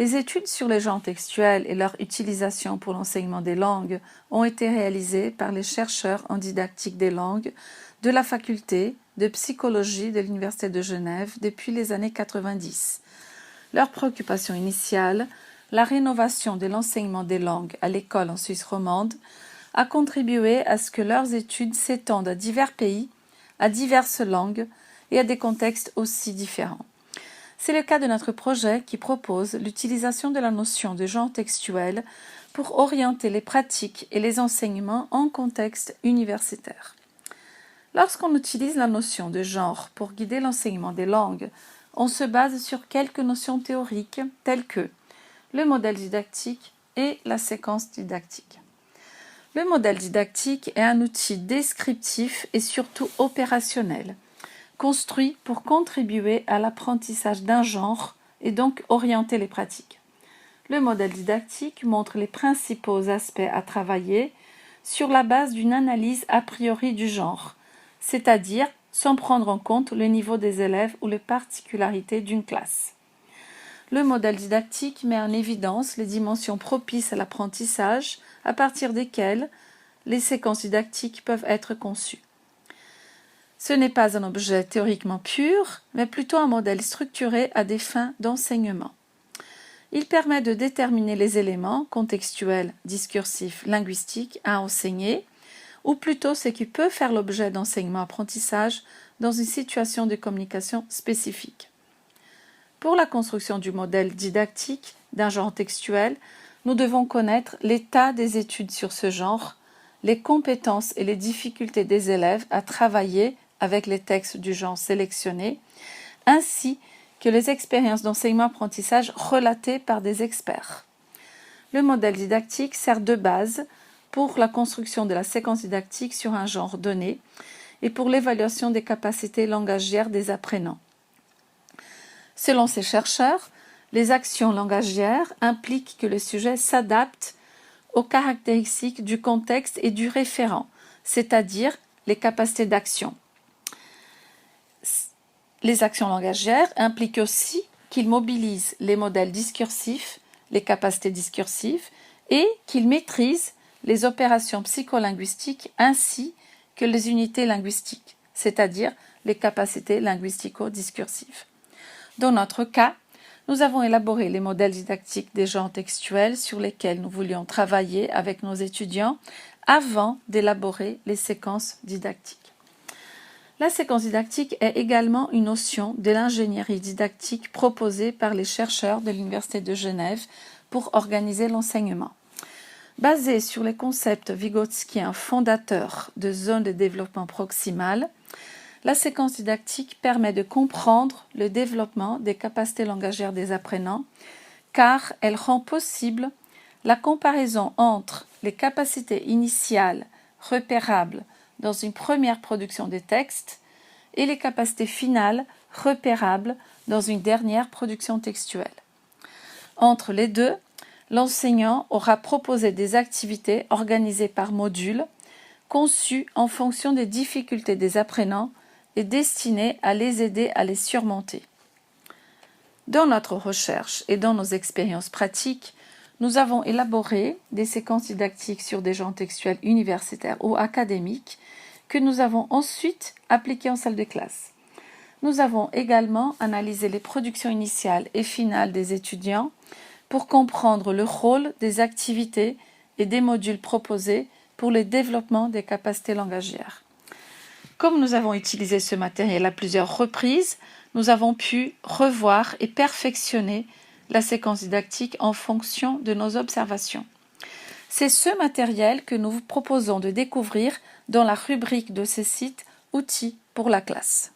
Les études sur les genres textuels et leur utilisation pour l'enseignement des langues ont été réalisées par les chercheurs en didactique des langues de la faculté de psychologie de l'Université de Genève depuis les années 90. Leur préoccupation initiale, la rénovation de l'enseignement des langues à l'école en Suisse romande, a contribué à ce que leurs études s'étendent à divers pays, à diverses langues et à des contextes aussi différents. C'est le cas de notre projet qui propose l'utilisation de la notion de genre textuel pour orienter les pratiques et les enseignements en contexte universitaire. Lorsqu'on utilise la notion de genre pour guider l'enseignement des langues, on se base sur quelques notions théoriques telles que le modèle didactique et la séquence didactique. Le modèle didactique est un outil descriptif et surtout opérationnel, construit pour contribuer à l'apprentissage d'un genre et donc orienter les pratiques. Le modèle didactique montre les principaux aspects à travailler sur la base d'une analyse a priori du genre, c'est-à-dire sans prendre en compte le niveau des élèves ou les particularités d'une classe. Le modèle didactique met en évidence les dimensions propices à l'apprentissage à partir desquelles les séquences didactiques peuvent être conçues. Ce n'est pas un objet théoriquement pur, mais plutôt un modèle structuré à des fins d'enseignement. Il permet de déterminer les éléments contextuels, discursifs, linguistiques à enseigner, ou plutôt ce qui peut faire l'objet d'enseignement-apprentissage dans une situation de communication spécifique. Pour la construction du modèle didactique d'un genre textuel, nous devons connaître l'état des études sur ce genre, les compétences et les difficultés des élèves à travailler avec les textes du genre sélectionnés, ainsi que les expériences d'enseignement-apprentissage relatées par des experts. Le modèle didactique sert de base pour la construction de la séquence didactique sur un genre donné et pour l'évaluation des capacités langagières des apprenants. Selon ces chercheurs, les actions langagières impliquent que le sujet s'adapte aux caractéristiques du contexte et du référent, c'est-à-dire les capacités d'action. Les actions langagières impliquent aussi qu'il mobilise les modèles discursifs, les capacités discursives, et qu'il maîtrise les opérations psycholinguistiques ainsi que les unités linguistiques, c'est-à-dire les capacités linguistico-discursives. Dans notre cas, nous avons élaboré les modèles didactiques des genres textuels sur lesquels nous voulions travailler avec nos étudiants avant d'élaborer les séquences didactiques. La séquence didactique est également une notion de l'ingénierie didactique proposée par les chercheurs de l'Université de Genève pour organiser l'enseignement. Basée sur les concepts vygotskiens fondateurs de zones de développement proximal, la séquence didactique permet de comprendre le développement des capacités langagières des apprenants, car elle rend possible la comparaison entre les capacités initiales repérables dans une première production des textes et les capacités finales repérables dans une dernière production textuelle. Entre les deux, l'enseignant aura proposé des activités organisées par module, conçues en fonction des difficultés des apprenants et destinées à les aider à les surmonter. Dans notre recherche et dans nos expériences pratiques, nous avons élaboré des séquences didactiques sur des genres textuels universitaires ou académiques que nous avons ensuite appliquées en salle de classe. Nous avons également analysé les productions initiales et finales des étudiants pour comprendre le rôle des activités et des modules proposés pour le développement des capacités langagières. Comme nous avons utilisé ce matériel à plusieurs reprises, nous avons pu revoir et perfectionner la séquence didactique en fonction de nos observations. C'est ce matériel que nous vous proposons de découvrir dans la rubrique de ce site « Outils pour la classe ».